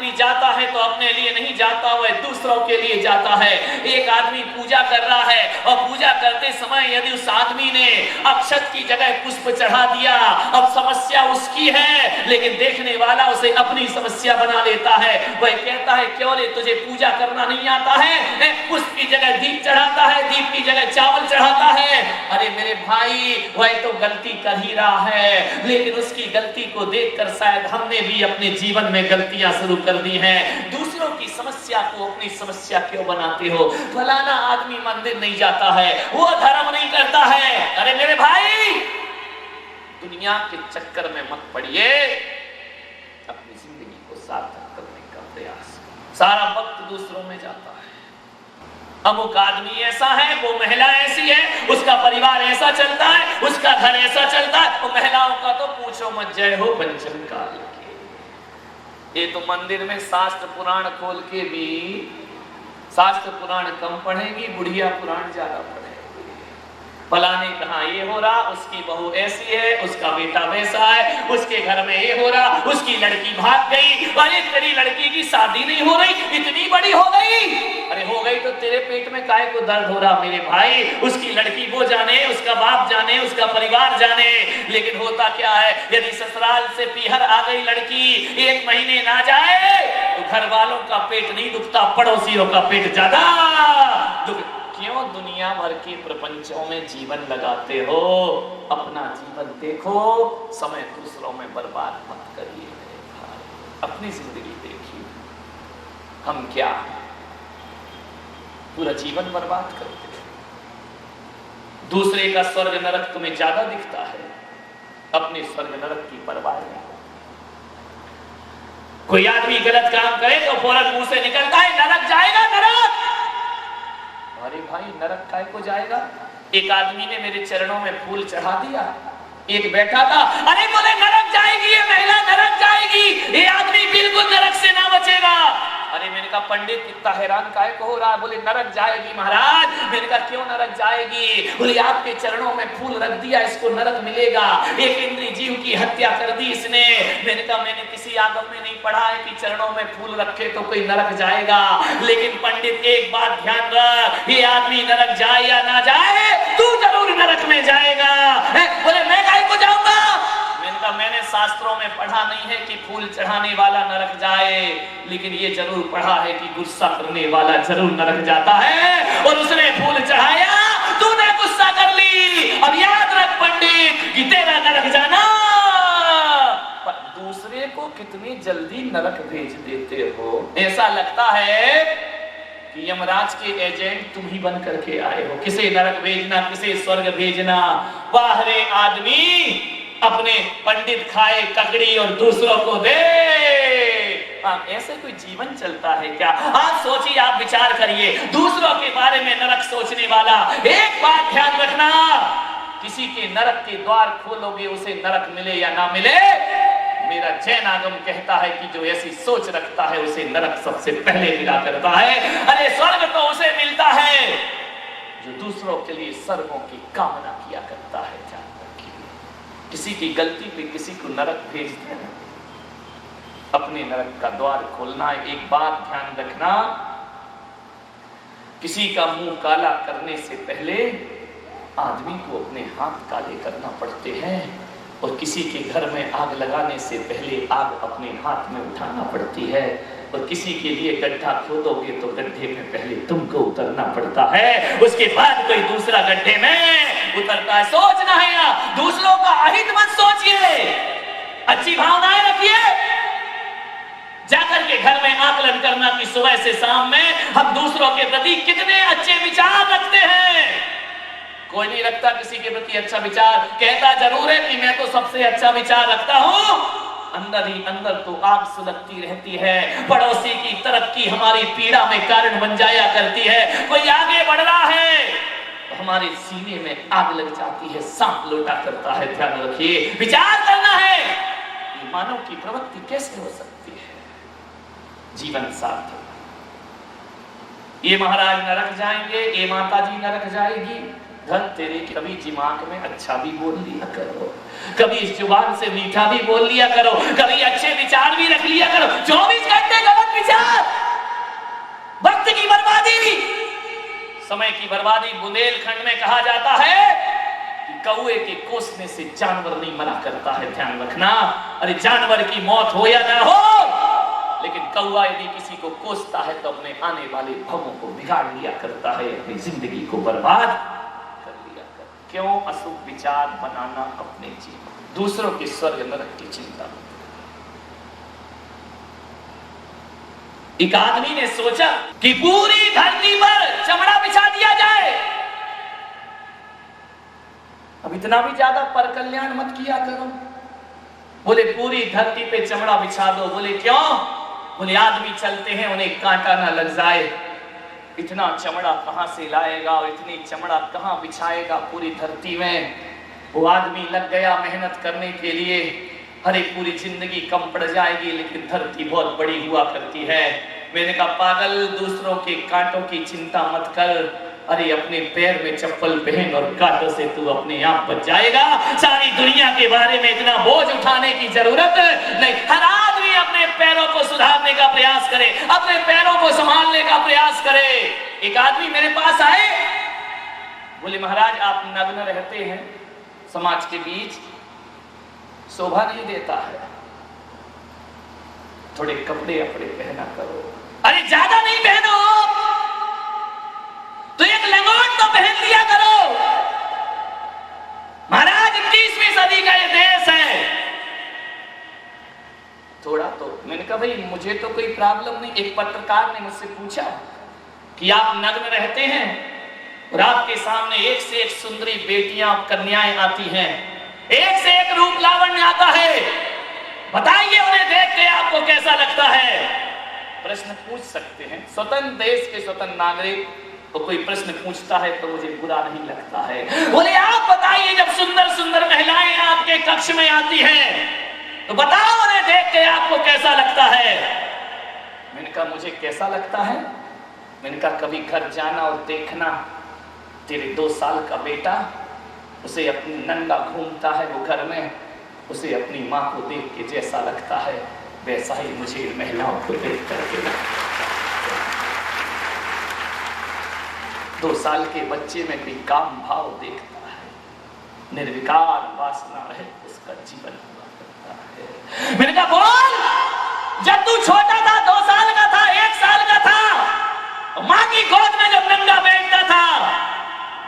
आदमी जाता है तो अपने लिए नहीं जाता, वह दूसरों के लिए जाता है। एक आदमी पूजा कर रहा है और पूजा करते समय यदि उस आदमी ने अक्षत की जगह पुष्प चढ़ा दिया, अब समस्या उसकी है लेकिन देखने वाला उसे अपनी समस्या बना लेता है। वह कहता है क्यों रे तुझे पूजा करना नहीं आता है, पुष्प की जगह दीप चढ़ाता है, दीप की जगह चावल चढ़ाता है। अरे मेरे भाई वह तो गलती कर ही रहा है, लेकिन उसकी गलती को देखकर शायद हमने भी अपने जीवन में गलतियां शुरू कर दी हैं। दूसरों की समस्या को अपनी समस्या क्यों बनाते हो? फलाना आदमी मंदिर नहीं जाता है, वो धर्म नहीं करता है। अरे मेरे भाई दुनिया के चक्कर में मत पड़िए, अपनी जिंदगी को सार्थक करने का प्रयास। सारा वक्त दूसरों में जाता है। अमुक आदमी ऐसा है, वो महिला ऐसी है, उसका परिवार ऐसा चलता है, उसका घर ऐसा चलता है। तो महिलाओं का तो पूछो मत, जय हो पंचम काल की। ये तो मंदिर में शास्त्र पुराण खोल के भी शास्त्र पुराण कम पढ़ेगी, बुढ़िया पुराण ज्यादा पढ़ेगी। फलाने कहा ये हो रहा, उसकी बहू ऐसी है, उसका बेटा वैसा है, उसके घर में ये हो रहा, उसकी लड़की भाग गई, अरे तेरी लड़की की शादी नहीं हो रही, इतनी बड़ी हो गई। अरे हो गई तो तेरे पेट में काहे को दर्द हो रहा मेरे भाई? उसकी लड़की वो जाने, उसका बाप जाने, उसका परिवार जाने। लेकिन होता क्या है, यदि ससुराल से पीहर आ गई लड़की, 1 महीने ना जाए तो घर वालों का पेट नहीं दुखता, पड़ोसियों का पेट ज्यादा दुख। क्यों दुनिया भर के प्रपंचों में जीवन लगाते हो? अपना जीवन देखो, समय दूसरों में बर्बाद मत करिए मेरे भाई। अपनी जिंदगी देखिए, हम क्या पूरा जीवन बर्बाद करते हैं। दूसरे का स्वर्ग नरक तुम्हें ज्यादा दिखता है, अपने स्वर्ग नरक की परवाह नहीं। कोई आदमी गलत काम करे तो फौरन मुंह से निकलता है नरक जाएगा, नरक। अरे भाई नरक काय को जाएगा? एक आदमी ने मेरे चरणों में फूल चढ़ा दिया, एक बैठा था, अरे बोले नरक जाएगी ये महिला, नरक जाएगी, ये आदमी बिल्कुल नरक से ना बचेगा। अरे मैंने कहा पंडित कितना हैरान काहे को हो रहा है? बोले नरक जाएगी महाराज। मैंने कहा क्यों नरक जाएगी? बोले आपके चरणों में फूल रख दिया, इसको नरक मिलेगा। एक इंद्रिय जीव की हत्या कर दी इसने। मैंने कहा मैंने किसी आगम में नहीं पढ़ा है कि चरणों में फूल रखे तो कोई नरक जाएगा, लेकिन पंडित एक बात ध्यान रख, ये आदमी नरक जाए या ना जाए तू जरूर नरक में जाएगा। बोले मैं काहे को जाऊंगा? मैंने शास्त्रों में पढ़ा नहीं है कि फूल चढ़ाने वाला नरक जाए, लेकिन ये जरूर पढ़ा है कि गुस्सा करने वाला जरूर नरक जाता है। और उसने फूल चढ़ाया, तूने गुस्सा कर ली। अब याद रख पंडित कि तेरा नरक जाना। पर दूसरे को कितनी जल्दी नरक भेज देते हो। ऐसा लगता है कि यमराज के एजेंट तुम ही बन करके आए हो, किसे नरक भेजना, किसे स्वर्ग भेजना। वाह रे आदमी, अपने पंडित खाए ककड़ी और दूसरों को दे। ऐसे कोई जीवन चलता है क्या? आप सोचिए, आप विचार करिए, दूसरों के बारे में नरक सोचने वाला। एक बात ध्यान रखना, किसी के नरक के द्वार खोलोगे उसे नरक मिले या ना मिले, मेरा जैन आगम कहता है कि जो ऐसी सोच रखता है उसे नरक सबसे पहले मिला करता है। अरे स्वर्ग तो उसे मिलता है जो दूसरों के लिए स्वर्गों की कामना किया करता है। किसी की गलती पे किसी को नरक भेज देना, अपने नरक का द्वार खोलना। एक बात ध्यान रखना, किसी का मुंह काला करने से पहले आदमी को अपने हाथ काले करना पड़ते हैं, और किसी के घर में आग लगाने से पहले आग अपने हाथ में उठाना पड़ती है, और किसी के लिए गड्ढा खोदोगे तो गड्ढे में पहले तुमको उतरना पड़ता है, उसके बाद कोई दूसरा गड्ढे में उतरता है। सोचना है ना, दूसरों का अहित मत सोचिए, अच्छी भावनाएं रखिए। जाकर के घर में आकलन करना कि सुबह से शाम में हम दूसरों के प्रति कितने अच्छे विचार रखते हैं। कोई नहीं रखता किसी के प्रति अच्छा विचार, कहता जरूर है कि मैं तो सबसे अच्छा विचार रखता हूं, अंदर ही अंदर तो आग सुलगती रहती है। पड़ोसी की तरक्की हमारी पीड़ा में कारण बन जाया करती है। कोई आगे बढ़ रहा है तो हमारे सीने में आग लग जाती है, सांप लोटा करता है। ध्यान रखिए, विचार करना है कि मानव की प्रवृत्ति कैसे हो सकती है। जीवन सार्थक, ये महाराज नरक जाएंगे, ये माता जी नरक जाएगी। धन तेरे, कभी दिमाग में अच्छा भी बोल लिया करो, कभी इस जुबान से मीठा भी बोल लिया करो, कभी अच्छे विचार भी रख लिया करो। 24 घंटे समय की बर्बादी। बुंदेलखंड में कहा जाता है कि कौए के कोसने से जानवर नहीं मरा करता है, ध्यान रखना। अरे जानवर की मौत हो या ना हो, लेकिन कौआ यदि किसी को कोसता है तो अपने आने वाले भवों को बिगाड़ लिया करता है, अपनी जिंदगी को बर्बाद कर लिया कर। क्यों अशुभ विचार बनाना अपने जीवन, दूसरों के स्वर्ग नरक की चिंता। एक आदमी ने सोचा कि पूरी धरती पर चमड़ा बिछा दिया जाए। अब इतना भी ज्यादा पर कल्याण मत किया करो। बोले पूरी धरती पे चमड़ा बिछा दो। बोले क्यों? बोले आदमी चलते हैं उन्हें कांटा ना लग जाए। इतना चमड़ा कहां से लाएगा और इतनी चमड़ा कहां बिछाएगा पूरी धरती में। वो आदमी लग गया मेहनत करने के लिए। अरे पूरी जिंदगी कम पड़ जाएगी, लेकिन धरती बहुत बड़ी हुआ करती है। मैंने कहा पागल, दूसरों के कांटों की चिंता मत कर। अरे अपने पैर में चप्पल पहन और कांटों से तू अपने आप बच जाएगा। सारी दुनिया के बारे में इतना बोझ उठाने की जरूरत नहीं। हर आदमी अपने पैरों को सुधारने का प्रयास करे, अपने पैरों को संभालने का प्रयास करे। एक आदमी मेरे पास आए, बोले महाराज आप नग्न रहते हैं, समाज के बीच शोभा नहीं देता है, थोड़े कपड़े अपड़े पहना करो। अरे ज्यादा नहीं पहनो तो एक लंगोट तो पहन लिया करो। महाराज 21वीं सदी का ये देश है। थोड़ा तो मैंने कहा भाई मुझे तो कोई प्रॉब्लम नहीं। एक पत्रकार ने मुझसे पूछा कि आप नग्न रहते हैं और आपके सामने एक से एक सुंदरी बेटियां कन्याएं आती हैं, एक से एक रूप लावण्य आता है, बताइए उन्हें देख के आपको कैसा लगता है? प्रश्न पूछ सकते हैं, स्वतंत्र देश के स्वतंत्र नागरिक तो कोई प्रश्न पूछता है तो मुझे बुरा नहीं लगता है। बोले आप बताइए जब सुंदर सुंदर महिलाएं आपके कक्ष में आती हैं तो बताओ उन्हें देख के आपको कैसा लगता है? मैंने कहा मुझे कैसा लगता है? मैंने कहा कभी घर जाना और देखना तेरे 2 साल का बेटा, उसे अपनी नंगा घूमता है वो घर में, उसे अपनी माँ को देख के जैसा लगता है वैसा ही मुझे महिलाओं को देख करके लगता है। 2 साल के बच्चे में कोई काम भाव देखता है, निर्विकार वासना रहे उसका जीवन हुआ करता है। मैंने कहा बोल, जब तू छोटा था 2 साल का था, 1 साल का था, माँ की गोद में जब नंगा बैठता था,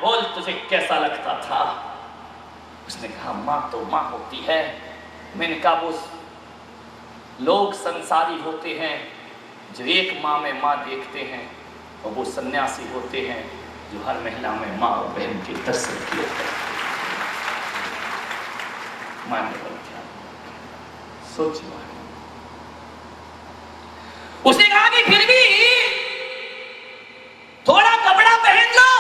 बोल तुझे कैसा लगता था? उसने कहा माँ तो माँ होती है। मैंने कहा वो लोग संसारी होते हैं जो एक माँ में माँ देखते हैं, और वो सन्यासी होते हैं जो हर महिला में माँ और बहन के दर्शन किए करते हैं। मान्यवर क्या सोच उसने कहा कि फिर भी थोड़ा कपड़ा पहन लो।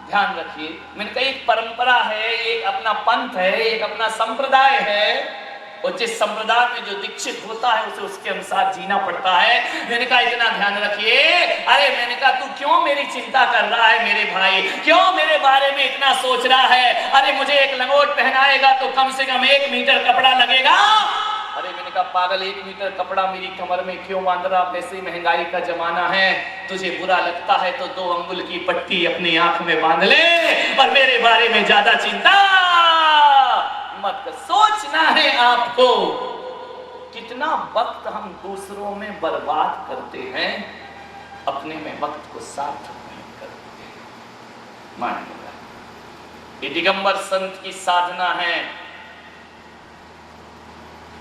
ध्यान रखिए, मैंने कहा एक परंपरा है, एक अपना पंथ है, एक अपना संप्रदाय है, और जिस संप्रदाय में जो दीक्षित होता है उसे उसके अनुसार जीना पड़ता है। मैंने कहा इतना ध्यान रखिए। अरे मैंने कहा तू क्यों मेरी चिंता कर रहा है मेरे भाई, क्यों मेरे बारे में इतना सोच रहा है? अरे मुझे एक लंगोट पहनाएगा तो कम से कम 1 मीटर कपड़ा लगेगा। अरे मैंने कहा पागल, 1 मीटर कपड़ा मेरी कमर में क्यों बांध रहा? वैसे महंगाई का जमाना है, तुझे बुरा लगता है तो 2 अंगुल की पट्टी अपनी आंख में बांध ले, और मेरे बारे में ज्यादा चिंता मत कर। सोचना है आपको कितना वक्त हम दूसरों में बर्बाद करते हैं, अपने में वक्त को सार्थक नहीं करते। मानिएगा ये दिगंबर संत की साधना है।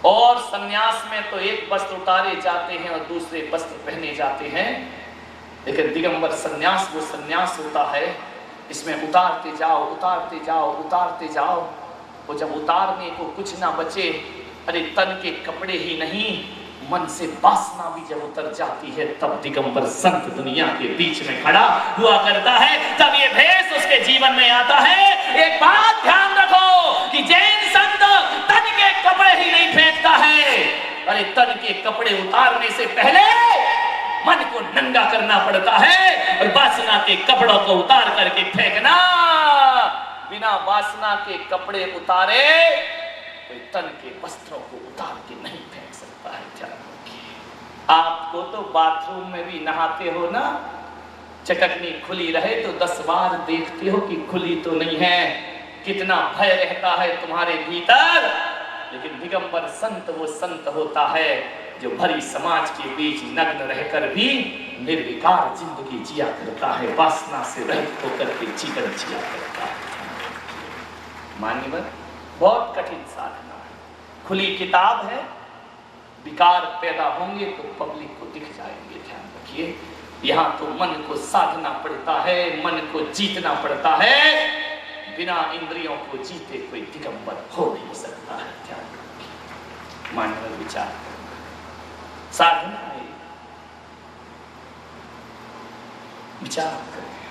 और सन्यास में तो एक वस्त्र उतारे जाते हैं और दूसरे वस्त्र पहने जाते हैं, लेकिन दिगंबर सन्यास वो सन्यास होता है इसमें उतारते जाओ उतारते जाओ उतारते जाओ, वो जब उतारने को कुछ ना बचे, अरे तन के कपड़े ही नहीं मन से वासना भी जब उतर जाती है, तब दिगंबर संत दुनिया के बीच में खड़ा हुआ करता है, तब ये भेष उसके जीवन में आता है। एक बात ध्यान रखो कि जैन संत तन के कपड़े ही नहीं फेंकता है, अरे तन के कपड़े उतारने से पहले मन को नंगा करना पड़ता है, और वासना के कपड़ों को उतार करके फेंकना। बिना वासना के कपड़े उतारे कोई तन के वस्त्रों को उतार के नहीं फेंक सकता है। ध्यान रखिए, आपको तो बाथरूम में भी नहाते हो ना, चटकनी खुली रहे तो 10 बार देखते हो कि खुली तो नहीं है। कितना भय रहता है तुम्हारे भीतर। लेकिन दिगंबर संत वो संत होता है जो भरी समाज के बीच नग्न रहकर भी निर्विकार जिंदगी जिया करता है, वासना से रहित होकर के जीवन जिया करता है। मान्यवर, बहुत कठिन साधना है। खुली किताब है, विकार पैदा होंगे तो पब्लिक को दिख जाएंगे। ध्यान रखिए, यहाँ तो मन को साधना पड़ता है, मन को जीतना पड़ता है। बिना इंद्रियों को जीते कोई दिगंबर हो नहीं सकता है। ध्यान रखिए, मानव विचार साधना है, विचार करें।